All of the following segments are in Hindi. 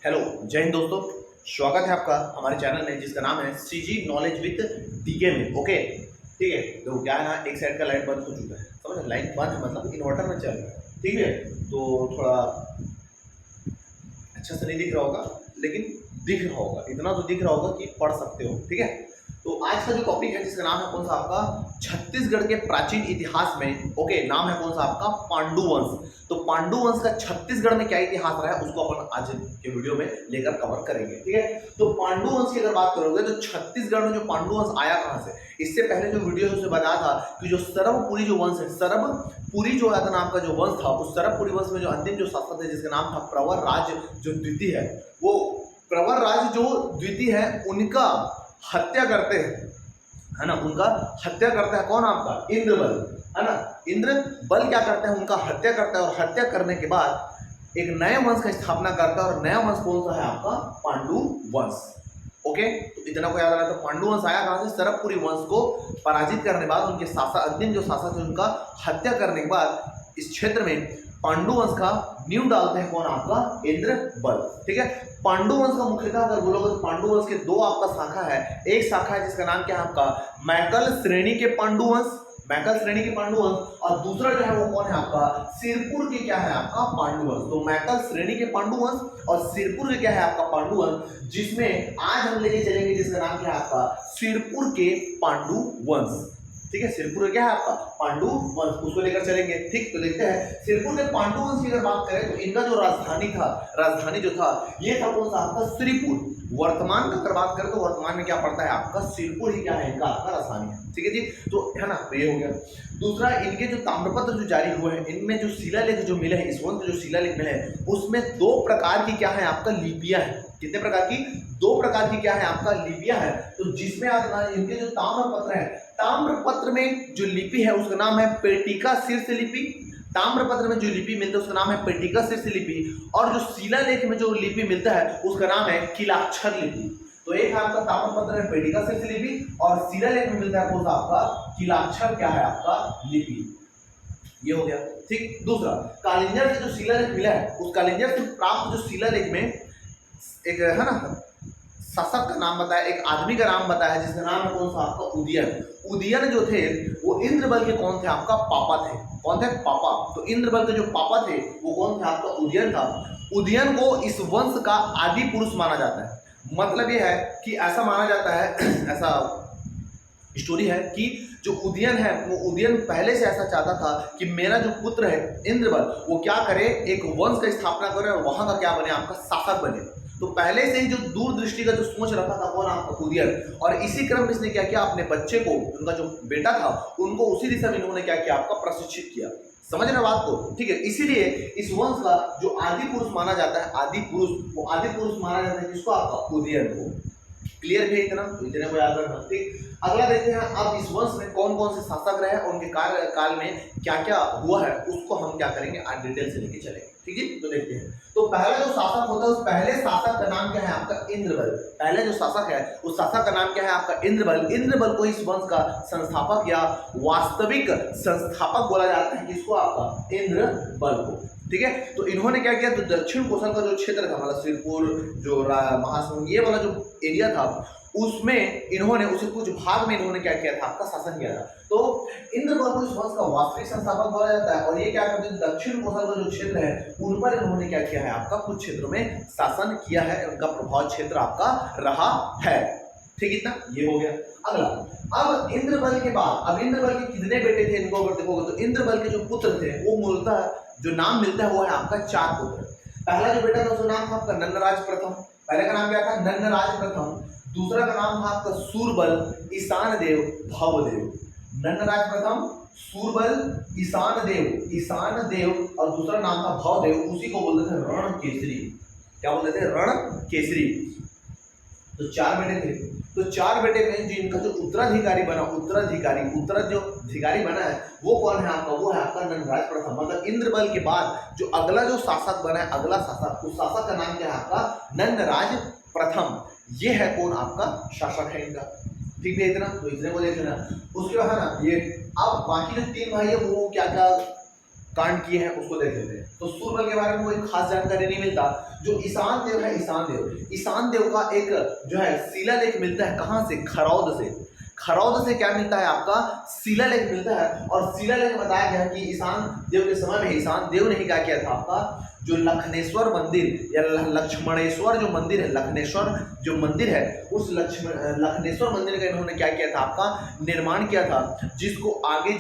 हेलो, जय हिंद दोस्तों। स्वागत है आपका हमारे चैनल में जिसका नाम है सीजी नॉलेज विद डीके में। ओके, ठीक है। तो क्या है ना, एक साइड का लाइट बंद हो चुका है, समझ, लाइट बंद है मतलब इन्वर्टर में चल रहा है, ठीक है। तो थोड़ा अच्छा से नहीं दिख रहा होगा, लेकिन दिख रहा होगा, इतना तो दिख रहा होगा कि पढ़ सकते हो, ठीक है। तो आज का जो टॉपिक है जिसका नाम है कौन सा आपका, छत्तीसगढ़ के प्राचीन इतिहास में। ओके, नाम है कौन सा आपका, पांडु वंश। तो पांडु वंश का छत्तीसगढ़ में क्या इतिहास रहा है उसको अपन आज के वीडियो में लेकर कवर करेंगे, ठीक है। तो पांडु वंश की अगर बात करोगे तो छत्तीसगढ़ में जो पांडु वंश आया कहां से, इससे पहले जो वीडियो है उसमें बताया था कि जो सरबपुरी जो वंश है, सरबपुरी जो है नाम का जो वंश था, उस सरबपुरी वंश में जो अंतिम जो शासक थे जिसका नाम था प्रवर राज जो द्वितीय है, वो प्रवर राज जो द्वितीय है उनका हत्या करते हैं, है ना। उनका हत्या करता है कौन, आपका इंद्रबल, है ना। इंद्रबल क्या करता है, उनका हत्या करता है, और हत्या करने के बाद एक नए वंश का स्थापना करता है, और नया वंश कौन सा है आपका, पांडु वंश। ओके, तो इतना को याद रखना। तो पांडु वंश आया कहां से, सरबपुरी वंश को पराजित करने के बाद उनके शासक, अंतिम जो शासक थे उनका हत्या करने के बाद इस क्षेत्र में पांडु वंश का नींव डालते हैं कौन, आपका इंद्रबल, ठीक है। पांडु वंश का मुख्यतः अगर बोलोगे तो पांडु वंश के दो आपका शाखा है। एक शाखा है जिसका नाम क्या है आपका, मैकल श्रेणी के पांडु वंश, मैकल श्रेणी के पांडु वंश, और दूसरा जो है वो कौन है आपका, सिरपुर के क्या है आपका, पांडु वंश। तो मैकल श्रेणी के पांडु वंश और सिरपुर के क्या है आपका, पांडु वंश, जिसमें आज हम लेके चलेंगे जिसका नाम क्या है आपका, सिरपुर के पांडु वंश, ठीक है। सिरपुर क्या है आपका, पांडु वंश, उसको लेकर चलेंगे, ठीक। तो देखते हैं सिरपुर के पांडु वंश की अगर बात करें तो इनका जो राजधानी था, राजधानी जो था ये था कौन सा आपका, श्रीपुर। वर्तमान का अगर बात करें तो वर्तमान में क्या पड़ता है आपका, सिरपुर ही क्या है इनका आपका राजधानी है, ठीक है जी। तो है ना, तो ये हो गया। दूसरा, इनके जो ताम्रपत्र जो जारी हुए हैं, इनमें जो शिलालेख जो मिले हैं, इस वंश जो शिलालेख मिले हैं उसमें दो प्रकार की क्या है आपका, लिपियां हैं। कितने प्रकार की, दो प्रकार की क्या है आपका, लिपियां है। तो जिसमें आप इनके जो ताम्रपत्र है, ताम्रपत्र में जो लिपि है उसका नाम है पेटिका शीर्ष लिपि। ताम्रपत्र में जो लिपि मिलता है उसका नाम है पेटिका शीर्ष लिपि, और जो शिलालेख में जो लिपि मिलता है उसका नाम है किलाक्षर लिपि। तो एक आपका ताम्रपत्र में पेटिका शीर्ष लिपि, और शिलालेख में मिलता है कौन सा आपका, किलाक्षर क्या है आपका, लिपि। ये हो गया, ठीक। दूसरा, कालिंजर से जो शिलालेख मिला है उस कालिंजर से प्राप्त जो शिलालेख में एक है ना शासक का नाम बताया, एक आदमी का नाम बताया जिसका नाम है कौन सा आपका, उदयन। उदयन जो थे वो इंद्रबल के कौन थे आपका, पापा थे। कौन थे, पापा। तो इंद्रबल के जो पापा थे वो कौन थे आपका, उदयन था। उदयन को इस वंश का आदि पुरुष माना जाता है। मतलब ये है कि ऐसा माना जाता है ऐसा स्टोरी है कि जो उदयन है वो उदयन पहले से ऐसा चाहता था कि मेरा जो पुत्र है इंद्रबल वो क्या करे, एक वंश का स्थापना करे और वहां का क्या बने, आपका शासक बने। तो पहले से ही जो दूरदृष्टि का जो सोच रखा था कौन, आपका उदयन, और इसी क्रम में इसने क्या किया, अपने बच्चे को, उनका जो बेटा था उनको उसी दिशा में इन्होंने क्या किया, आपका प्रशिक्षित किया। समझ रहे बात को, ठीक है। इसीलिए इस वंश का जो आदि पुरुष माना जाता है, आदि पुरुष, वो आदि पुरुष माना जाता है किसको, आपका उदयन को। क्लियर है इतना, तो इतने को याद रखना, ठीक। अगला देखते हैं अब इस वंश में कौन कौन से शासक रहे और उनके कार्यकाल में क्या क्या हुआ है उसको हम क्या करेंगे, आज डिटेल से लेके चलेंगे, ठीक है। तो देखते हैं, तो पहला जो शासक होता है उस पहले शासक का नाम क्या है आपका, इंद्रबल। पहले जो शासक है उस शासक का नाम क्या है आपका, इंद्रबल। इंद्रबल को इस वंश का संस्थापक या वास्तविक संस्थापक बोला जाता है, किसको, आपका इंद्रबल को, ठीक है। तो इन्होंने क्या किया, तो दक्षिण कोसल का जो क्षेत्र था, मतलब सिरपुर जो महासमुंद ये वाला जो एरिया था उसमें इन्होंने, उसे कुछ भाग में इन्होंने क्या किया था, आपका शासन किया था। तो इंद्रबल को इस वंश का वास्तविक संस्थापक बोला जाता है, और ये क्या करते हैं, दक्षिण कोसल का जो क्षेत्र है उन पर इन्होंने क्या किया है, आपका कुछ क्षेत्रों में शासन किया है, उनका प्रभाव क्षेत्र आपका रहा है, ठीक। इतना ये हो गया। अगला, अब इंद्रबल के बाद, अब इंद्रबल के कितने बेटे थे इनको अगर देखोगे तो इंद्रबल के जो पुत्र थे वो मूलतः जो नाम मिलता है वो है आपका चार पुत्र। पहला जो बेटा था उसका नाम था आपका नन्नराज प्रथम। पहले का नाम क्या था, नन्नराज प्रथम। दूसरा का नाम था आपका सूरबल, ईशान देव, भवदेव। नन्नराज प्रथम, सूरबल, ईशान देव, और दूसरा नाम था भवदेव। उसी को बोलते थे रण केसरी। क्या बोलते थे, रण केसरी। तो चार बेटे थे। तो चार बेटे में जो इनका जो उत्तराधिकारी बना, उत्तराधिकारी बना है वो कौन है आपका, वो है आपका नन्नराज प्रथम। मतलब इंद्रबल के बाद जो अगला जो शासक बना है, अगला शासक, उस शासक का नाम क्या है आपका, नन्नराज प्रथम। ये है कौन, आपका शासक है इनका, ठीक है। इतना, तो इतने को देख लेना। उसके बाद है ना ये, अब बाकी जो तीन भाई है वो क्या क्या कांड किए हैं उसको देख लेते हैं। तो सूरबल के बारे में कोई खास जानकारी नहीं मिलता। जो ईशान देव है, ईशान देव का एक जो है शिलालेख मिलता है, कहाँ से? खरौद से। खरौद से क्या मिलता है आपका? शिलालेख मिलता है। और शिलालेख में बताया गया कि ईशान देव के समय में ईशान देव ने ही क्या किया था आपका, जो लखनेश्वर मंदिर या लक्ष्मणेश्वर जो मंदिर है, लखनेश्वर जो मंदिर है, उस लखनेश्वर मंदिर का इन्होंने क्या किया था आपका, निर्माण किया था, जिसको आगे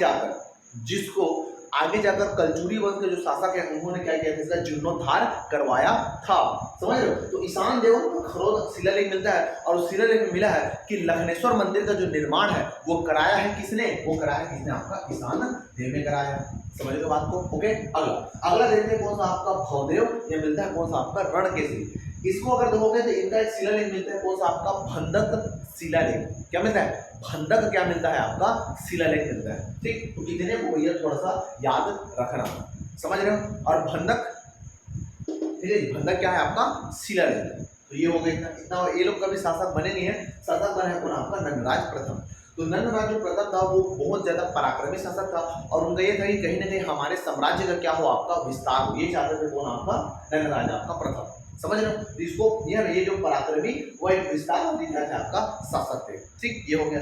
जाकर कलचुरी वंश के जो शासक है उन्होंने क्या किया था, इसका जीर्णोद्धार करवाया था। समझ रहे हो? तो ईशान देव को खरौद शिलालेख मिलता है और उस शिलालेख में मिला है कि लखनेश्वर मंदिर का जो निर्माण है वो कराया है किसने? वो कराया है किसने? आपका ईशान देव ने कराया। समझ रहे हो बात को? ओके, अगला देखते हैं कौन सा आपका, भवदेव। ये मिलता है कौन सा आपका, रणकेशी। इसको अगर देखोगे तो इनका एक शिलालेख मिलता है कौन सा आपका, भंदक शिलालेख। क्या मिलता है? भंदक क्या मिलता है आपका, शिलालेख मिलता है। ठीक, तो कितने को भैया थोड़ा सा याद रखना, समझ रहे हो? और भंदक, ठीक है जी, भंदक क्या है आपका, शिलालेख। तो ये हो गया इतना। ये लोग कभी शासक बने नहीं है, शासक बने हैं कौन आपका, नंदराज प्रथम। तो नंदराज जो प्रथम था वो बहुत ज्यादा पराक्रमी शासक था और उनका ये था कि कहीं ना कहीं हमारे साम्राज्य का क्या हो, आपका विस्तार हो। ये चाहते थे कौन आपका, नंदराज आपका प्रथम। समझ रहे हो? इसको ये जो पराक्रमी वो एक विस्तार आपका शासक थे। ठीक, ये हो गया।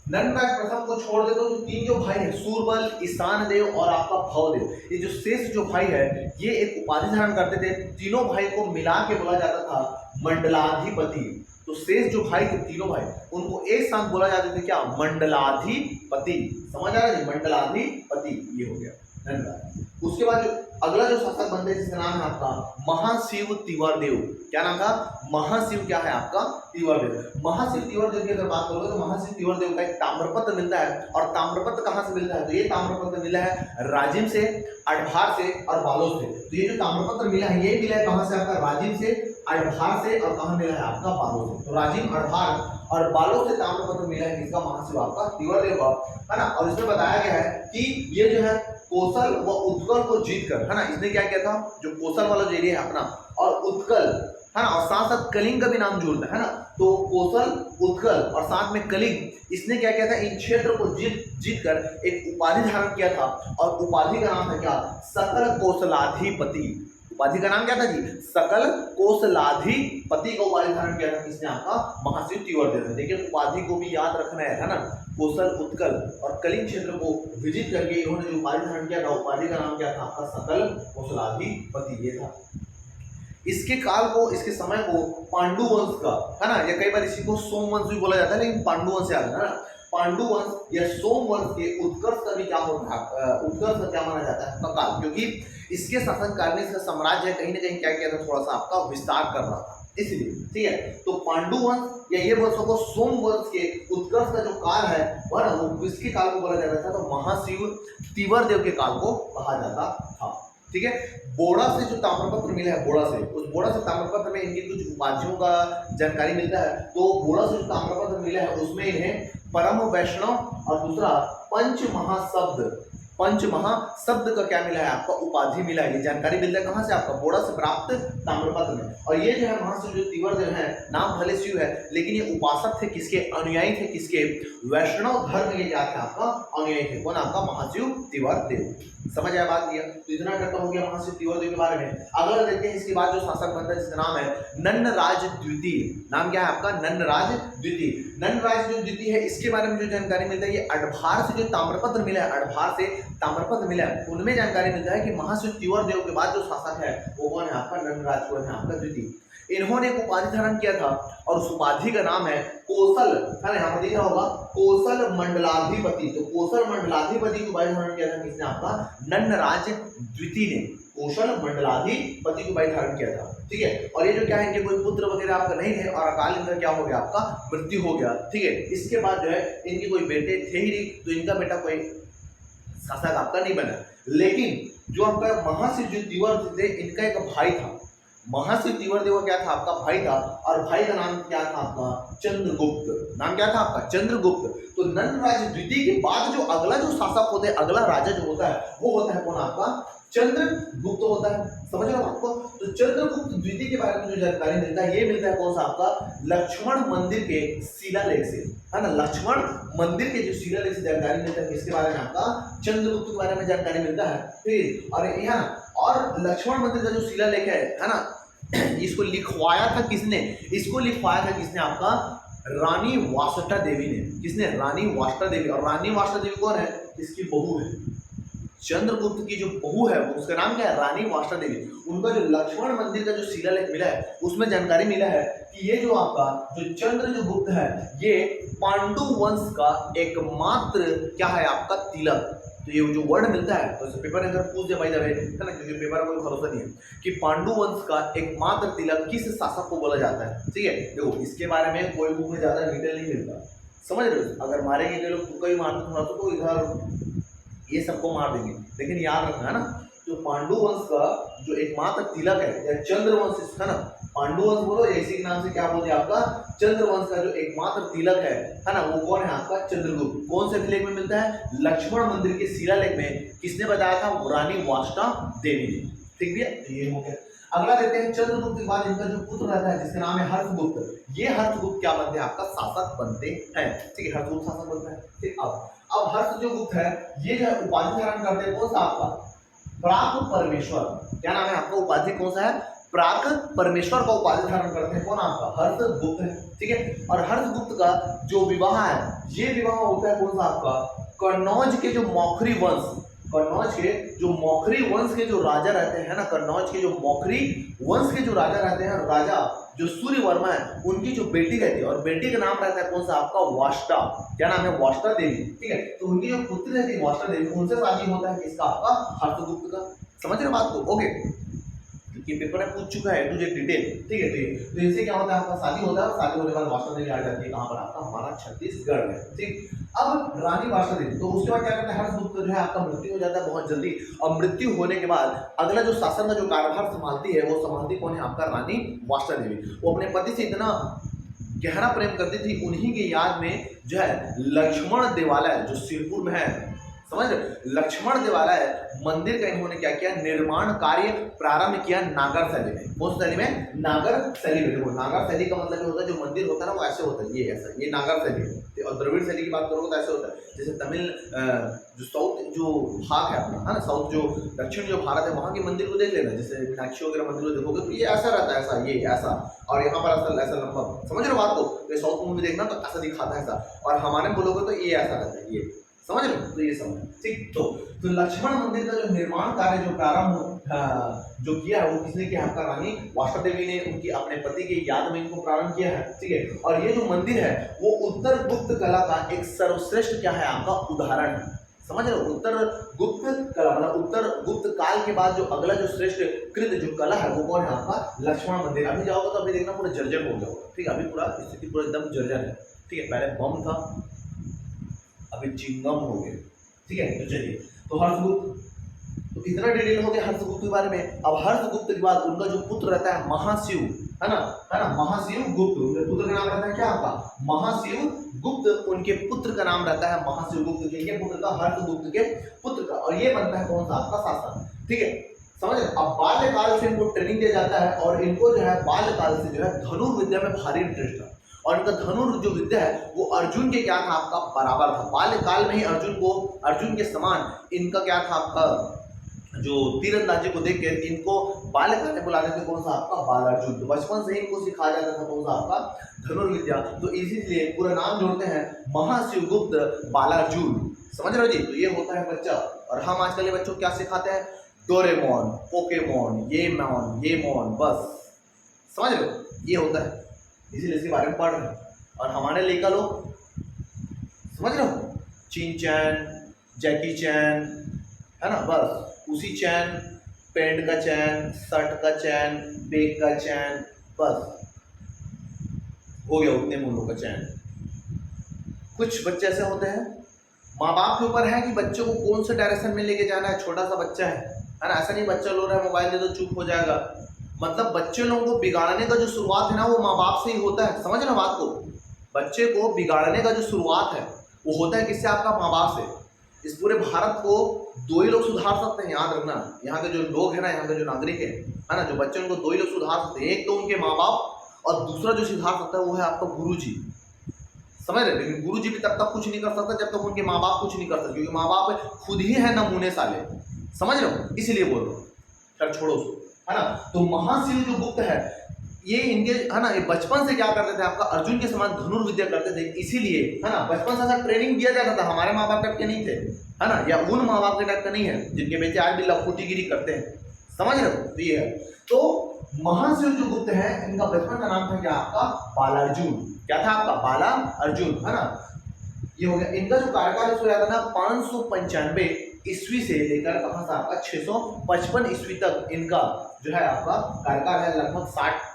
नंदराज प्रथम को छोड़ दे तो तीन जो भाई है, सूरबल, ईशान देव और आपका भवदेव, ये जो शेष जो भाई है ये एक उपाधि धारण करते थे। तीनों भाई को मिला के बोला जाता था मंडलाधिपति। तो शेष जो भाई थे, तीनों भाई, उनको एक साथ बोला जाते थे क्या, मंडलाधिपति। समझ आ रहा है? मंडलाधिपति, ये हो गया नंदराज। उसके बाद जो अगला जो शासक बनते हैं जिसका नाम है आपका महाशिव तिवारदेव। क्या नाम था? महाशिव क्या है आपका, तिवारदेव। महाशिव तिवारदेव की अगर बात करोगे तो महाशिव तिवारदेव का एक ताम्रपत्र मिलता है। और ताम्रपत्र कहाँ से मिलता है? तो ये ताम्रपत्र मिला है राजिम से, अडभार से और बालोद से। तो ये जो ताम्रपत्र मिला है ये मिला है कहाँ से आपका, राजिम से, अडभार से और कहाँ मिला है आपका, बालोद से। तो राजिम, अडभार और बालोद से ताम्रपत्र मिला है किसका, महाशिव आपका तिवारदेव का, है ना। और इसमें बताया गया है कि ये जो है कौशल व उत्कल को जीत कर, है ना, इसने क्या किया था, जो कौशल वाला जो एरिया है अपना और उत्कल, है ना, और साथ साथ कलिंग का भी नाम जोड़ता है ना। तो कौशल, उत्कल और साथ में कलिंग, इसने क्या किया था, इन क्षेत्र को जीत कर एक उपाधि धारण किया था। और उपाधि का नाम था क्या, सकल कौशलाधिपति। उपाधि का नाम क्या था जी, सकल कौशलाधिपति का उपाधि धारण किया था किसने, आपका महाशिव तिवारदेव ने। देखिए उपाधि को भी याद रखना है ना। कौशल, उत्कल और कलिंग क्षेत्र को विजित करके इन्होंने जो उपाधि धारण किया था, उपाधि का नाम क्या था आपका, सकल कौशलाधिपति ये था। इसके काल को, इसके समय को पांडु वंश का, है ना, या कई बार इसी को सोम वंश भी बोला जाता है, लेकिन पांडु वंश से आता है ना। पांडु वंश या सोम वंश के उत्कर्ष का भी क्या होता है, उत्कर्ष का क्या माना जाता है काल, क्योंकि इसके शासनकाल में इसका साम्राज्य कहीं ना कहीं क्या किया था, थोड़ा सा आपका विस्तार कर रहा था, इसलिए। ठीक है, तो पांडु वंश या ये वंशों को सोम वंश के उत्कर्ष का जो काल है वह ना, वो किसके काल को बोला जाता था, तो महाशिव तिवारदेव के काल को कहा जाता था। ठीक है, बोड़ा से जो ताम्रपत्र मिला है, बोड़ा से, उस बोड़ा से ताम्रपत्र में इनकी कुछ उपाधियों का जानकारी मिलता है। तो बोड़ा से जो ताम्रपत्र मिला है उसमें इन्हें परम वैष्णव और दूसरा पंच महाशब्द का क्या मिला है, आपका उपाधि मिला है। ये जानकारी मिलता है कहाँ से, आपका बोड़ा से प्राप्त ताम्रपत्र में। और ये जो है महाशिव जो तिवारदेव है, नाम भले शिव है लेकिन ये उपासक थे किसके, अनुयायी थे किसके, वैष्णव धर्म के क्या थे आपका, अनुयायी थे। कौन, आपका महाशिव तिवारदेव। समझ आया बात किया? तो इतना करता हो गया महाशिव तिवारदेव के बारे में। अगला देखते हैं इसके बाद जो शासक बनता है जिसका नाम है नन्नराज द्वितीय। नाम क्या है आपका, नन्नराज द्वितीय। नन्नराज जो द्वितीय है इसके बारे में जो जानकारी मिलता है, ये अडभार से जो ताम्रपत्र मिला है, अडभार से ताम्रपत्र मिला है, उनमें जानकारी मिलता है कि महाशिव तिवारदेव के बाद जो शासक है वो कौन है, आपका नन्नराज, कौन है आपका द्वितीय। इन्होंने एक उपाधि धारण किया था और उस उपाधि का नाम है कौशल, है ना, यहाँ पर दिख रहा होगा कौशल मंडलाधिपति। तो कौशल मंडलाधिपति की उपाधि धारण किया था किसने, आपका नन्नराज द्वितीय ने कौशल मंडलाधिपति की उपाधि धारण किया था। ठीक है, और ये जो क्या है, इनके कोई पुत्र वगैरह आपका नहीं थे और अकाल इनका क्या हो गया, आपका मृत्यु हो गया। ठीक है, इसके बाद जो है इनके कोई बेटे थे ही नहीं, तो इनका बेटा कोई शासक आपका नहीं बना। लेकिन जो आपका महाशिव जो तिवारदेव थे, इनका एक भाई था। महाशिव तिवारदेव क्या था, आपका भाई था, और भाई का नाम क्या था आपका, चंद्रगुप्त। नाम क्या था आपका, चंद्रगुप्त। तो नन्नराज द्वितीय के बाद जो अगला जो शासक होता है, अगला राजा जो होता है वो होता है कौन, आपका चंद्रगुप्त होता है। समझ रहे हो आपको? तो चंद्रगुप्त द्वितीय के बारे में जो जानकारी मिलता है, ये मिलता है कौन सा आपका लक्ष्मण मंदिर के शिलालेख से, है ना। लक्ष्मण मंदिर के जो शिलालेख से जानकारी मिलता है, किसके बारे में आपका चंद्रगुप्त के बारे में जानकारी मिलता है। फिर और यहाँ और लक्ष्मण मंदिर का जो शिलालेख है ना, इसको लिखवाया था किसने? इसको लिखवाया था किसने? आपका रानी वासुटा देवी ने। किसने? रानी वासुटा देवी। और रानी वासुटा देवी कौन है? इसकी बहू है। चंद्रगुप्त की जो बहू है वो उसका नाम क्या है? रानी वासुटा देवी। उनका जो लक्ष्मण मंदिर का जो शिलालेख मिला है उसमें जानकारी मिला है कि ये जो आपका जो चंद्रगुप्त है ये पांडु वंश का एकमात्र क्या है आपका तिलक। तो ये जो वर्ड मिलता है तो पेपर अगर पूछ दे भाई है ना, क्योंकि पेपर में कोई भरोसा नहीं है कि पांडु वंश का एकमात्र तिलक किस शासक को बोला जाता है। ठीक है, देखो इसके बारे में कोई बुक में ज्यादा डिटेल नहीं मिलता, समझ रहे हो। अगर मारेंगे तो लोग तुक्का ही मारते थोड़ा तो इधर ये सबको मार देंगे, लेकिन याद रखना है ना, जो पांडु वंश का जो एकमात्र तिलक है या चंद्रवंश है ना, पांडु वंश बोलो या इसी के नाम से क्या बोलते हैं आपका चंद्रवंश का जो एकमात्र तिलक है ना, वो कौन है आपका चंद्रगुप्त। कौन से लेख में मिलता है? लक्ष्मण मंदिर के शिलालेख में। किसने बताया था? रानी वासुटा देवी ने। ठीक है, ये हो गया। अगला देखते हैं चंद्रगुप्त के बाद इनका जो पुत्र रहता है जिसका नाम है हर्षगुप्त। ये हर्षगुप्त क्या बनते हैं? आपका शासक बनते हैं। ठीक है, हर्षगुप्त शासक बनता है। ठीक, अब हर्ष जो गुप्त है ये जो उपाधि धारण करते हैं कौन सा आपका प्राक परमेश्वर। क्या नाम है आपका? उपाधि कौन सा है? प्राक परमेश्वर का उपाधि धारण करते हैं कौन? आपका हर्षगुप्त है। ठीक है, और हर्षगुप्त का जो विवाह है ये विवाह होता है कौन सा आपका कन्नौज के जो मौखरी वंश, कन्नौज के जो मौखरी वंश के जो राजा रहते हैं ना, कन्नौज के जो मौखरी वंश के जो राजा रहते हैं, राजा जो सूर्यवर्मा है उनकी जो बेटी रहती है, और बेटी का नाम रहता है कौन सा आपका वाष्टा। क्या नाम है? वाष्टा देवी। ठीक है, तो उनकी जो पुत्री रहती है वाष्टा देवी, उनसे शादी होता है किसका? आपका हर्षगुप्त का। समझ रहे बात को? ओके, ये पेपर में पूछ चुका है तुझे डिटेल। ठीक है, तो इनसे क्या होता है? आपका शादी होता है, और शादी होने के बाद वाष्टा देवी आ जाती है कहाँ पर? आपका हमारा छत्तीसगढ़ में। ठीक, अब रानी वाष्टा देवी, तो उसके बाद क्या करता है? हर्षगुप्त जो है आपका मृत्यु हो जाता है बहुत जल्दी, और मृत्यु होने के बाद अगला जो शासन का जो कार्यभार संभालती है वो संभालती कौन है? आपका रानी वाष्टा देवी। वो अपने पति से इतना गहरा प्रेम करती थी, उन्हीं की याद में जो है लक्ष्मण देवालय जो सिरपुर में है, समझ रहे, लक्ष्मण देवालय मंदिर का इन्होंने क्या किया? निर्माण कार्य प्रारंभ किया नागर शैली में। कौन शैली में? नागर शैली में। देखो नागर शैली का मतलब होता है जो मंदिर होता है ना वो ऐसे होता है, ये ऐसा, ये नागर शैली है। और द्रविड़ शैली की बात करोगे तो ऐसे होता है, जैसे तमिल जो साउथ जो भाग है अपना, है ना, साउथ जो दक्षिण जो भारत है वहाँ के मंदिर को देख लेना, जैसे मीनाक्षी वगैरह मंदिर को देखोगे तो ये ऐसा रहता है, ऐसा, ये ऐसा, और यहाँ पर ऐसा ऐसा लंबा। समझ रहे हो बात को? तो साउथ मूवी देखना तो ऐसा दिखाता है ऐसा, और हमारे बोलोगे तो ये ऐसा रहता है, ये समझ रहे हो? तो ये समझ ठीक। तो लक्ष्मण मंदिर का जो निर्माण कार्य जो प्रारंभ जो किया है वो किसने किया? आपका रानी वाष्टा देवी ने उनकी अपने पति की याद में इनको प्रारंभ किया है। ठीक है, और ये जो मंदिर है वो उत्तर गुप्त कला का एक सर्वश्रेष्ठ क्या है? आपका उदाहरण है। समझ रहे हो? उत्तर गुप्त कला मतलब उत्तर गुप्त काल के बाद जो अगला जो श्रेष्ठ कृत जो कला है वो कौन है? आपका लक्ष्मण मंदिर। अभी जाओगे तो अभी देखना पूरा जर्जर हो गया होगा। ठीक है, अभी पूरा स्थिति पूरा एकदम जर्जर है। ठीक है, पहले बम था, अभी चिंगम हो गए। ठीक है, तो चलिए, तो हर्षगुप्त, तो इतना डिटेल हो गया हर्षगुप्त के बारे में। अब हर्षगुप्त के बाद उनका जो पुत्र रहता है महाशिव, है ना, महाशिव गुप्त, उनके पुत्र का नाम रहता है क्या? आपका महाशिव गुप्त। उनके पुत्र का नाम रहता है महाशिव गुप्त। ये पुत्र का हर्षगुप्त के पुत्र का, और ये बनता है कौन सा? आपका शासक। ठीक है, समझ। अब बाल्यकाल से इनको ट्रेनिंग दिया जाता है, और इनको जो है बाल्यकाल से जो है धनुर्विद्या में भारी इंटरेस्ट था, और इनका धनुर जो विद्या है वो अर्जुन के क्या था? आपका बराबर था। बाल्यकाल में ही अर्जुन के समान इनका क्या था? आपका जो तीरंदाजी को देख के इनको बाल्यकाल में बुलाते थे कौन सा? आपका बाल अर्जुन। तो बचपन से ही इनको सिखाया जाता था कौन सा? आपका धनुर्विद्या। तो इसीलिए पूरा नाम जोड़ते हैं महाशिव गुप्त बालार्जुन। समझ रहे हो जी? तो ये होता है बच्चा, और हम आजकल के बच्चों को क्या सिखाते हैं? डोरेमोन, पोकेमोन, ये मोन, बस। समझ रहे हो? ये होता है, इसीलिए इसके बारे में पढ़ रहे हैं। और हमारे लड़का लोग समझ रहे हो? चिन चैन, जैकी चैन, है ना, बस उसी चैन, पैंट का चैन, शर्ट का चैन, बैग का चैन, बस हो गया उतने मूलों का चैन। कुछ बच्चे ऐसे होते हैं, माँ बाप के ऊपर है कि बच्चों को कौन से डायरेक्शन में लेके जाना है। छोटा सा बच्चा है ना, ऐसा नहीं बच्चा लो रहा है मोबाइल दे दो चुप हो जाएगा। मतलब बच्चे लोगों को बिगाड़ने का जो शुरुआत है ना वो माँ बाप से ही होता है। समझ ना बात को? बच्चे को बिगाड़ने का जो शुरुआत है वो होता है किससे? आपका माँ बाप से। इस पूरे भारत को दो ही लोग सुधार सकते हैं, याद रखना। यहाँ के जो लोग हैं ना, यहाँ के जो नागरिक है ना, जो बच्चे, उनको दो ही लोग सुधार सकते हैं, एक तो उनके माँ बाप और दूसरा जो सुधार सकता है वो है आपका गुरु जी। समझ रहे? लेकिन गुरु जी भी तब तक कुछ नहीं कर सकता जब तक उनके माँ बाप कुछ नहीं कर सकते, क्योंकि माँ बाप खुद ही है नमूने साले। समझ रहे हो? इसीलिए बोल रहा हूँ, खैर छोड़ो उसको, है ना। तो महाशिव जो गुप्त है, ये इनके है ना, ये बचपन से क्या करते थे, आपका अर्जुन के समान धनुर्विद्या करते थे, इसीलिए है ना बचपन से ऐसा ट्रेनिंग दिया जाता था। हमारे माँ बाप टाइप के नहीं थे, है ना, या उन माँ बाप के टाइप का नहीं है जिनके बेटे आज भी लखोटीगिरी करते हैं। समझ रहे हो? तो ये है। तो महाशिव जो गुप्त है, इनका बचपन का नाम था क्या आपका, बालार्जुन। क्या था आपका, बाला अर्जुन, है ना। ये हो गया। इनका जो कार्यकाल है याद है ना, 595 ईस्वी से लेकर कहां से आपका 655 ईस्वी तक इनका जो है आपका कार्यकाल है। लगभग 60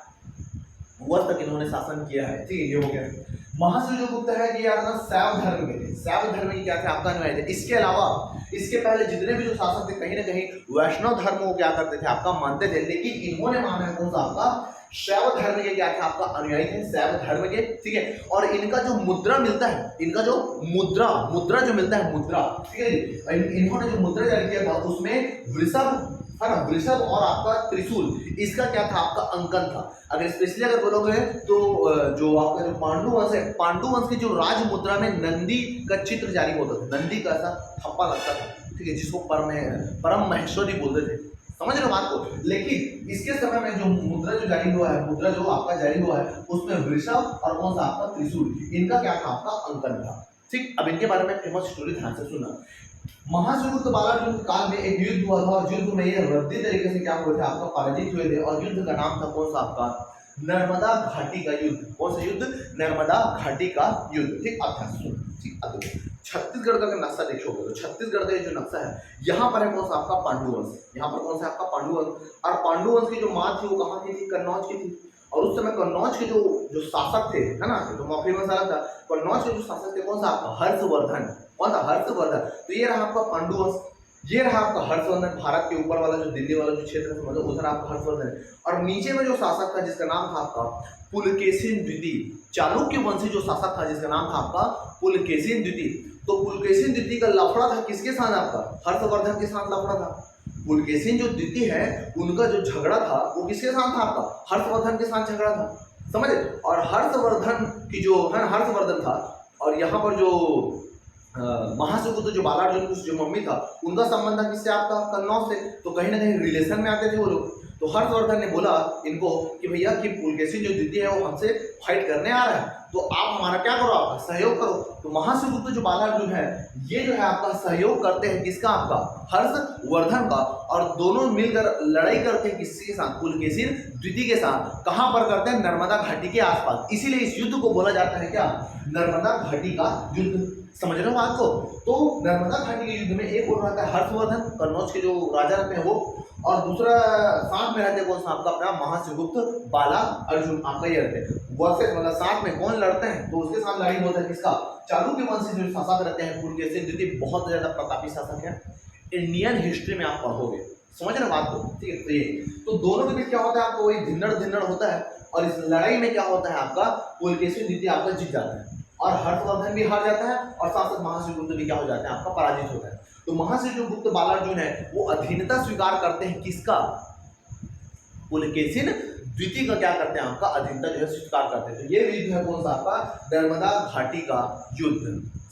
वर्ष तक इन्होंने शासन किया है। ठीक है, ये हो गया। महाशिव जो गुप्त है ये याद रखना शैव धर्म के थे। शैव धर्म की क्या थे, आपका अनुयायी थे। इसके अलावा इसके पहले जितने भी जो शासक थे कहीं ना कहीं वैष्णव धर्म को क्या करते थे, आपका मानते थे, लेकिन इन्होंने माना है कौन सा, आपका शैव धर्म के क्या थे, आपका अनुयायी थे शैव धर्म के। ठीक है, और इनका जो मुद्रा मिलता है, इनका जो मुद्रा जो मिलता है, मुद्रा, ठीक है, इन्होंने जो मुद्रा जारी किया था उसमें वृषभ, है ना, वृषभ और आपका त्रिशूल, इसका क्या था, आपका अंकन था। अगर स्पेशली अगर बोलोगे तो जो आपका जो पांडु वंश है, पांडु वंश की जो राज मुद्रा में नंदी का चित्र जारी होता था, नंदी का ऐसा थप्पा लगता था, ठीक है, जिसको परम महेश्वरी बोलते थे। समझ रहे हो बात को? लेकिन इसके समय में जो मुद्रा जो जारी हुआ है, मुद्रा जो आपका जारी हुआ है, उसमें वृषभ और कौन सा आपका त्रिशूल, इनका क्या था, आपका अंकन था। ठीक, अब इनके बारे में फेमस स्टोरी ध्यान से सुनना। महाशिवगुप्त बालार्जुन काल में एक युद्ध हुआ था, और युद्ध में ये रद्दी तरीके से क्या हुए थे, आपका पराजित हुए थे, और युद्ध का नाम था कौन सा, आपका नर्मदा घाटी का युद्ध। कौन सा युद्ध, नर्मदा घाटी का युद्ध। ठीक, अब ध्यान सुनो। ठीक, अब छत्तीसगढ़ का अगर नक्शा देखोगे तो छत्तीसगढ़ का जो नक्शा है, यहाँ पर है कौन सा, आपका पांडु वंश। यहाँ पर कौन सा, आपका पांडु वंश। और पांडु वंश की जो माँ थी वो कहाँ की थी, कन्नौज की थी। और उस समय कन्नौज के जो शासक थे, है ना, तो मौखरी में सारा था, कन्नौज के जो शासक थे कौन सा, आपका हर्षवर्धन। कौन था, हर्षवर्धन। तो ये रहा आपका पांडु वंश, ये रहा आपका हर्षवर्धन। भारत के ऊपर वाला जो दिल्ली वाला जो क्षेत्र है, मतलब उधर आपका हर्षवर्धन है। और नीचे में जो शासक था जिसका नाम था आपका पुलकेशिन द्वितीय, चालुक्य वंशी जो शासक था जिसका नाम था आपका पुलकेशिन द्वितीय। तो पुलकेशिन द्वितीय का लफड़ा था किसके साथ, आपका हर्षवर्धन के साथ लफड़ा था। पुलकेशिन जो द्वितीय है उनका जो झगड़ा था वो किसके साथ था, आपका हर्षवर्धन के साथ झगड़ा था। समझे? और हर्षवर्धन की जो है, हर्षवर्धन था, और यहाँ पर जो महाशिवगुप्त जो बालार्जुन की जो मम्मी था उनका संबंध था किससे, आपका कन्नौज से। तो कहीं ना कहीं रिलेशन में आते थे वो लोग। तो हर्षवर्धन ने बोला इनको कि भैया कि पुलकेशिन जो द्वितीय है वो हमसे फाइट करने आ रहा है, तो आप हमारा क्या करो, आपका सहयोग करो। तो महाशिवगुप्त जो बालार्जुन है ये जो है आपका सहयोग करते हैं किसका, आपका हर्षवर्धन का, और दोनों मिलकर लड़ाई करते हैं किसके साथ, पुलकेशिन द्वितीय के साथ। कहां पर करते हैं, नर्मदा घाटी के आसपास। इसीलिए इस युद्ध को बोला जाता है क्या, नर्मदा घाटी का युद्ध। समझ रहे हो बात को? तो नर्मदा घाटी के युद्ध में एक ओर रहता है हर्षवर्धन, कन्नौज के जो राजा रहते हैं वो, और दूसरा साथ में रहते हैं कौन सा, आपका अपना महाशिवगुप्त बाला अर्जुन, आपका ये रहते हैं वर्सेस, मतलब साथ में कौन लड़ते हैं, तो उसके साथ लड़ाई होता है किसका, चालुक्य वंशी जो शासक रहते हैं पुलकेशिन द्वितीय, बहुत ज्यादा प्रतापी शासक है। इंडियन हिस्ट्री में आप पढ़ोगे। समझ रहे बात को? ठीक है, तो ये तो दोनों के बीच क्या होता है, आपको वही धिन्नड़ होता है, और इस लड़ाई में क्या होता है, आपका पुलकेशिन द्वितीय आपका जीत जाता है, और हर्षवर्धन भी हार जाता है, और साथ साथ महाशिवगुप्त भी क्या हो जाता है, आपका पराजित होता है। तो महाशिवगुप्त बालार्जुन है वो अधीनता स्वीकार करते हैं किसका, पुलकेशिन द्वितीय का क्या करते हैं, आपका अधीनता जो है स्वीकार करते हैं। तो ये युद्ध है कौन सा, आपका नर्मदा घाटी का युद्ध।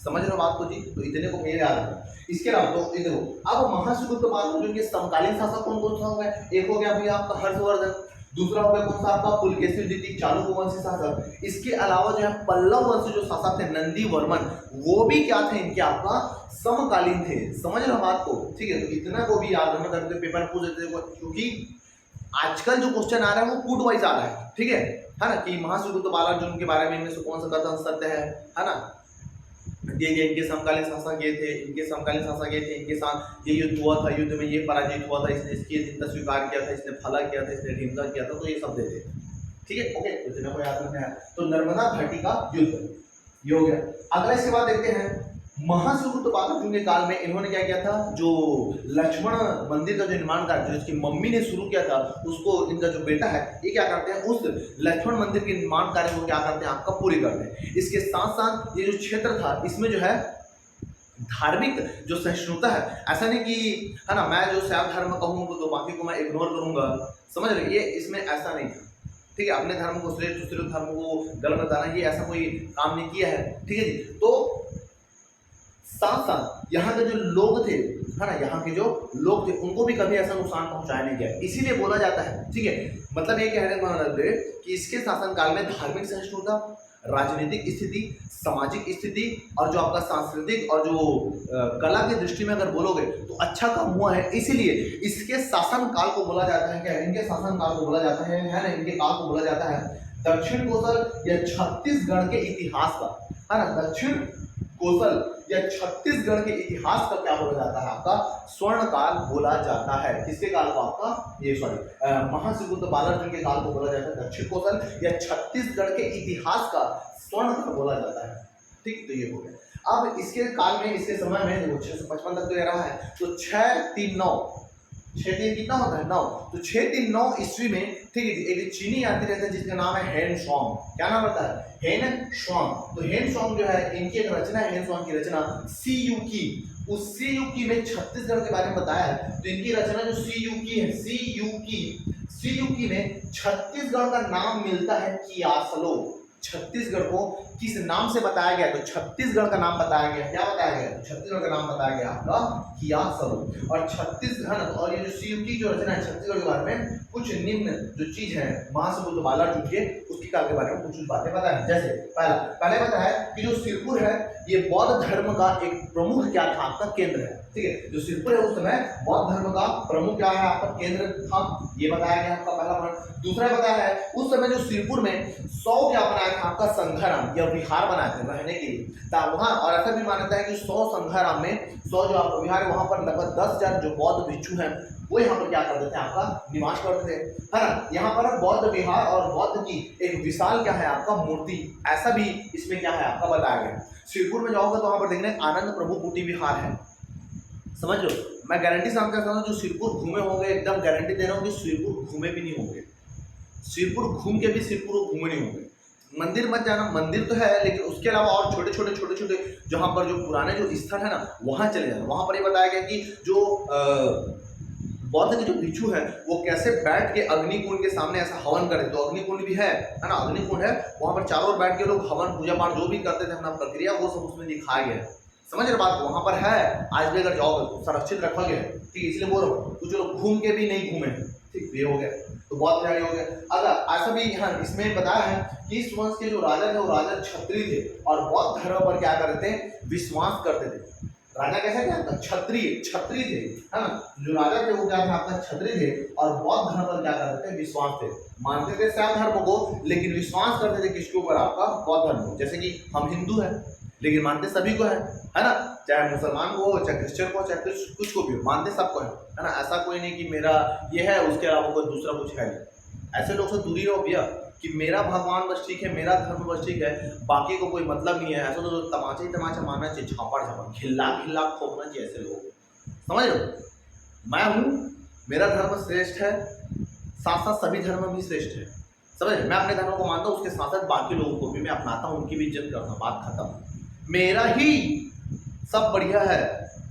समझ रहे हो बात को जी? तो इतने को मेरे याद रखना। इसके अलावा तो इधर अब महाशिवगुप्त बालार्जुन के समकालीन शासक कौन कौन सा हो गया, एक हो गया भैया आपका हर्षवर्धन, दूसरा हो गया कौन सा, आपका पुलकेशिन द्वितीय चालुक्य वंशी शासक। इसके अलावा जो है पल्लव वंशी जो शासक थे नंदी वर्मन, वो भी क्या थे, इनके आपका समकालीन थे। समझ रहे हो बात को? ठीक है, तो इतना को भी याद रखना, करते पेपर में पूछ देते, क्योंकि आजकल जो क्वेश्चन आ रहा है वो कूट वाइज आ रहा है। ठीक है ना, कि महाशिवगुप्त बालार्जुन के बारे में इनमें से कौन सा कथन सत्य है ना, ये इनके समकालीन शासक ये थे, इनके समकालीन शासक ये थे, इनके साथ ये युद्ध हुआ था, युद्ध में ये पराजित हुआ था, इसने इसकी अधीनता स्वीकार किया था, इसने फला किया था, इसने ढीमका किया था, तो ये सब देते। ठीक है, ओके, तो इतना को याद रखना है। तो नर्मदा घाटी का युद्ध ये हो गया। अगला इसके बाद देखते हैं महाशिवगुप्त बालार्जुन के काल में इन्होंने क्या किया था, जो लक्ष्मण मंदिर का जो निर्माण कार्य जो इसकी मम्मी ने शुरू किया था, उसको इनका जो बेटा है ये क्या करते हैं, उस लक्ष्मण मंदिर के निर्माण कार्य को क्या करते हैं, आपका पूरी करते हैं। इसके साथ साथ ये जो क्षेत्र था इसमें जो है धार्मिक जो सहिष्णुता है, ऐसा नहीं कि है ना मैं जो शैव धर्म कहूँ तो बाकी को मैं इग्नोर करूंगा, समझ रहे, ये इसमें ऐसा नहीं था। ठीक है, अपने धर्म को श्रेष्ठ, दूसरे धर्म को गलत बताना, ये ऐसा कोई काम नहीं किया है। ठीक है जी। तो साथ साथ यहाँ के जो लोग थे, है ना, यहाँ के जो लोग थे उनको भी कभी ऐसा नुकसान पहुंचाया नहीं गया, इसीलिए बोला जाता है। ठीक है, मतलब ये कहने का मतलब है कि इसके शासनकाल में धार्मिक सहिष्णुता, राजनीतिक स्थिति, सामाजिक स्थिति और जो आपका सांस्कृतिक और जो कला की दृष्टि में अगर बोलोगे तो अच्छा काम हुआ है। इसीलिए इसके शासनकाल को बोला जाता है, क्या इनके शासनकाल को बोला जाता है ना, इनके काल को बोला जाता है दक्षिण कोसल या छत्तीसगढ़ के इतिहास का, है ना, दक्षिण कोसल या छत्तीसगढ़ के इतिहास का क्या बोला जाता है, आपका स्वर्ण काल बोला जाता है। किसके काल को, आपका ये सॉरी महाश्रीगुप्त बालार्जुन के काल को बोला जाता है दक्षिण कोसल या छत्तीसगढ़ के इतिहास का स्वर्ण काल बोला जाता है। ठीक, तो ये हो गया। अब इसके काल में, इसके समय में देखो 655 तक तो ये रहा है, तो 639 6 3 कितना होता है 9, तो 639 ईस्वी में, ठीक है, एक चीनी यात्री रहते हैं जिसका नाम है हेन स्वांग। क्या नाम रहता है, हेन स्वांग। तो हेन स्वांग जो है, इनकी एक रचना है, हेन स्वांग की रचना सी यू की, उस सी यू की में छत्तीसगढ़ के बारे में बताया है। तो इनकी रचना जो सी यू की है, सी यू की में छत्तीसगढ़ का नाम मिलता है कियासलो। छत्तीसगढ़ को किस नाम से बताया गया, तो छत्तीसगढ़ का नाम बताया गया, क्या बताया गया, छत्तीसगढ़ का नाम बताया गया आपका कियासलो। और छत्तीसगढ़, और ये जो सीयू की जो रचना है छत्तीसगढ़ के बारे में कुछ निम्न जो चीज है महासमुद्र बालार्जुन के, उसकी काल के बारे में कुछ बातें पता है। जैसे पहले पता है कि जो सिरपुर है ये बौद्ध धर्म का एक प्रमुख क्या था, आपका केंद्र है। ठीक है, जो सिरपुर है उस समय बौद्ध धर्म का प्रमुख क्या है, आपका केंद्र था, ये बताया गया आपका पहला पॉइंट। दूसरा बताया है उस समय जो सिरपुर में 100 क्या बनाया था, आपका संघाराम या विहार बनाए थे रहने के लिए वहां। और ऐसा भी मान्यता है कि 100 संघाराम में 100 जो आपका विहार है, वहां पर लगभग 10,000 जो बौद्ध भिक्षु हैं वो यहाँ पर क्या करते थे, आपका निवास करते थे, है ना। यहाँ पर बौद्ध विहार और बौद्ध की एक विशाल क्या है, आपका मूर्ति, ऐसा भी इसमें क्या है आपका बताया गया। सिरपुर में जाओगे तो वहां पर देखने आनंद प्रभु कुटी विहार है, समझ लो। मैं गारंटी से कहता हूँ जो सिरपुर घूमे होंगे, एकदम गारंटी दे रहा हूँ कि सिरपुर घूमे भी नहीं होंगे, सिरपुर घूम के भी सिरपुर घूमे नहीं होंगे। मंदिर मत जाना, मंदिर तो है लेकिन उसके अलावा और छोटे छोटे जहाँ पर जो पुराने जो स्थल है ना वहाँ चले जाना। वहाँ पर ये बताया गया कि जो बौद्ध के जो भिक्षु है वो कैसे बैठ के अग्निकुंड के सामने ऐसा हवन करे। तो अग्निकुंड भी है ना, अग्निकुंड है, वहाँ पर चारों ओर बैठ के लोग हवन पूजा पाठ जो भी करते थे अपना प्रक्रिया, वो सब उसमें दिखाया गया है। समझ रहे बात, वहाँ पर है, आज भी अगर जाओगे तो संरक्षित रखा गया है। ठीक, इसलिए बोल रहा हूँ कुछ लोग घूम के भी नहीं घूमे। ठीक, ये हो गया, तो बहुत प्यारे हो गया। अगर ऐसा भी यहाँ इसमें बताया है कि इस वंश के जो राजा थे वो राजा क्षत्रिय थे और बौद्ध धर्म पर क्या करते थे, विश्वास करते थे। राजा कैसा क्या था, क्षत्रिय थे, है ना। जो राजा थे वो क्या थे, आपका क्षत्रिय थे और बौद्ध धर्म पर क्या करते थे, विश्वास थे। मानते थे शैव धर्म को लेकिन विश्वास करते थे किसके ऊपर, आपका बौद्ध धर्म को। जैसे कि हम हिंदू हैं लेकिन मानते सभी को है ना, चाहे मुसलमान को हो, चाहे क्रिश्चियन को, चाहे कुछ को भी हो, मानते सबको है ना। ऐसा कोई नहीं कि मेरा ये है उसके अलावा कोई दूसरा कुछ है नहीं। ऐसे लोग से दूरी रहो भैया कि मेरा भगवान बस ठीक है, मेरा धर्म बस ठीक है, बाकी को कोई मतलब नहीं है। ऐसा तो तमाचा ही तमाचा मानना चाहिए, झापड़ खिल्ला खोपना चाहिए ऐसे लोगों को, समझ लो। मैं हूँ, मेरा धर्म श्रेष्ठ है, साथ साथ सभी धर्म भी श्रेष्ठ है, समझ। मैं अपने धर्म को मानता हूँ, उसके साथ साथ बाकी लोगों को भी मैं अपनाता हूँ, उनकी भी इज्जत करता हूँ, बात खत्म। मेरा ही सब बढ़िया है,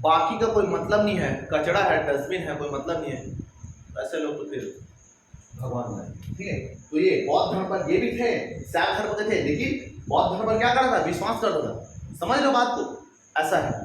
बाकी का कोई मतलब नहीं है, कचड़ा है, डस्टबिन है, कोई मतलब नहीं है। ऐसे लोग तो फिर भगवान है। ठीक है, तो ये बौद्ध धर्म पर ये भी थे, शैव धर्म के थे, लेकिन बौद्ध धर्म पर क्या करता था, विश्वास करता था। समझ लो बात को, ऐसा है।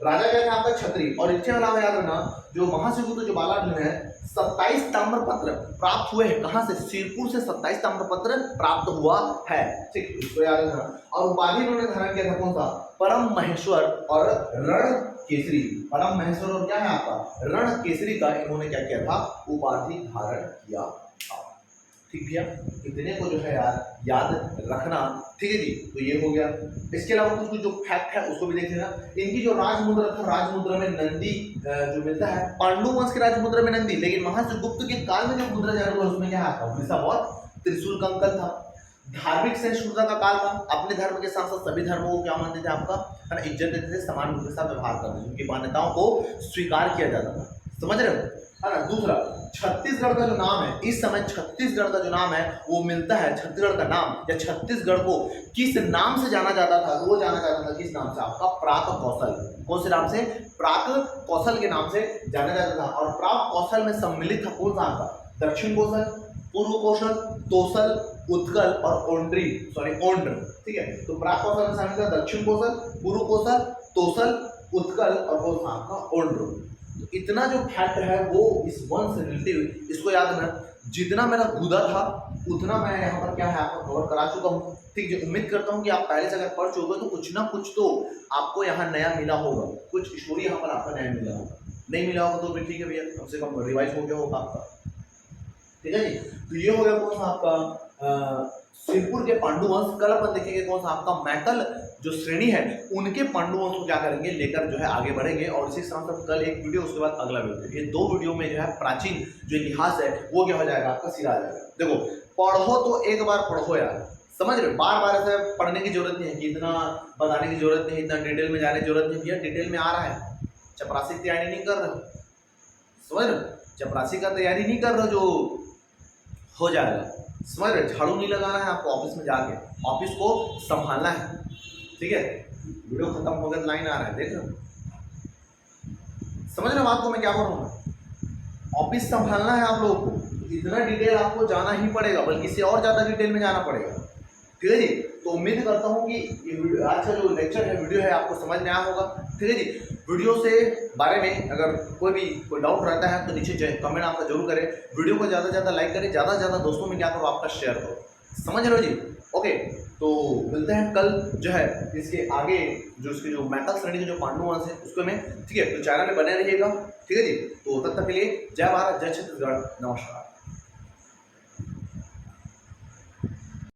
राजा क्या था आपका क्षत्रिय। और इसके अलावा याद रखना जो महाश्रीगुप्त जो बालार्जुन है 27 ताम्रपत्र प्राप्त हुए हैं। कहाँ से, सिरपुर से 27 ताम्रपत्र प्राप्त हुआ है। ठीक, इसको याद रखना। और उपाधि इन्होंने धारण किया था कौन सा, परम महेश्वर और रण केसरी। परम महेश्वर और क्या है आपका रण केसरी का इन्होंने क्या किया था, उपाधि धारण किया था। ठीक भैया, इतने को जो है याद रखना। ठीक है जी, तो ये हो गया। इसके अलावा कुछ जो फैक्ट है उसको भी देख लेना। इनकी जो राजमुद्रा था, राजमुद्रा में नंदी जो मिलता है, पांडु वंश के राजमुद्रा में नंदी, लेकिन महाश्रीगुप्त के काल में जो मुद्रा जारी हुआ उसमें क्या आता वृषभ और त्रिशूल का अंकल था। धार्मिक सहिष्णुता का काल था, अपने धर्म के साथ साथ सभी धर्मों को क्या मानते थे, आपका है ना, इज्जत देते थे, समान रूप के साथ व्यवहार करते थे, उनकी मान्यताओं को स्वीकार किया जाता था। समझ रहे हो। है ना। दूसरा, छत्तीसगढ़ का जो नाम है, इस समय छत्तीसगढ़ का जो नाम है वो मिलता है, छत्तीसगढ़ का नाम या छत्तीसगढ़ को किस नाम से जाना जाता था, वो जाना जाता था किस नाम से, आपका प्राक कौशल। कौन से नाम से? प्राक कौशल के नाम से जाना जाता था। और प्राक कौशल में सम्मिलित था कौन सा आपका? दक्षिण कौशल, पूर्व कौशल, तोसल, उत्कल और ओंड्री, ओंड्र, ठीक है। तो प्राक कौशल में शामिल था दक्षिण कौशल, पूर्व कौशल, तोसल, उत्कल और कौन सा आपका? ओंड्र। तो इतना जो फैक्ट है वो इस वन से रिलेटिव, इसको याद रखना। जितना मेरा गुदा था उतना मैं यहाँ पर क्या है आपको कवर करा चुका हूँ, ठीक है। उम्मीद करता हूँ कि आप पहले से अगर पढ़ चुके हो तो कुछ ना कुछ तो आपको यहाँ नया मिला होगा, कुछ स्टोरी यहाँ पर आपका नया मिला होगा। नहीं मिला होगा तो भी ठीक है भैया, कम से कम रिवाइज हो गया होगा आपका, ठीक है जी। तो ये हो गया कौन सा आपका सिरपुर के पांडुवंश। कल अपन देखेंगे कौन सा आपका मैकल जो श्रेणी है उनके पांडुवंश को क्या करेंगे, लेकर जो है आगे बढ़ेंगे। और इसी साथ साथ कल एक वीडियो, उसके बाद अगला वीडियो, ये 2 वीडियो में जो है प्राचीन जो इतिहास है वो क्या हो जाएगा आपका, सिरा आ जाएगा। देखो पढ़ो तो एक बार पढ़ो यार, समझ रहे, बार बार ऐसे पढ़ने की जरूरत नहीं है कि इतना बताने की जरूरत नहीं, इतना डिटेल में जाने की जरूरत नहीं। भैया डिटेल में आ रहा है, चपरासी की तैयारी नहीं कर रहे हो, समझ रहे, चपरासी का तैयारी नहीं कर रहे जो हो जाएगा, समझ रहे। झाड़ू नहीं लगाना है आपको, ऑफिस में जाके ऑफिस को संभालना है, ठीक है। वीडियो खत्म हो गया, लाइन आ रहा है, देख रहे हो, समझ रहे हो बात को मैं क्या बोल रहा हूँ। ऑफिस संभालना है आप लोगों को, इतना डिटेल आपको जाना ही पड़ेगा, बल्कि इससे और ज़्यादा डिटेल में जाना पड़ेगा, ठीक है जी। तो उम्मीद करता हूँ कि ये आज का जो लेक्चर है, वीडियो है, आपको समझ में आया होगा, ठीक है जी। वीडियो से बारे में अगर कोई डाउट रहता है तो नीचे कमेंट आपका जरूर करें। वीडियो को ज़्यादा से ज़्यादा लाइक करें, ज़्यादा से ज़्यादा दोस्तों में क्या करो आपका शेयर करो, समझ रहे हो जी। ओके, तो मिलते हैं कल जो है इसके आगे, जो इसके जो मैकल श्रेणी के जो पांडुवंश है उसको में, ठीक है। तो चैनल में बने रहिएगा, ठीक है जी। तो तब तक के लिए जय भारत, जय छत्तीसगढ़, नमस्कार।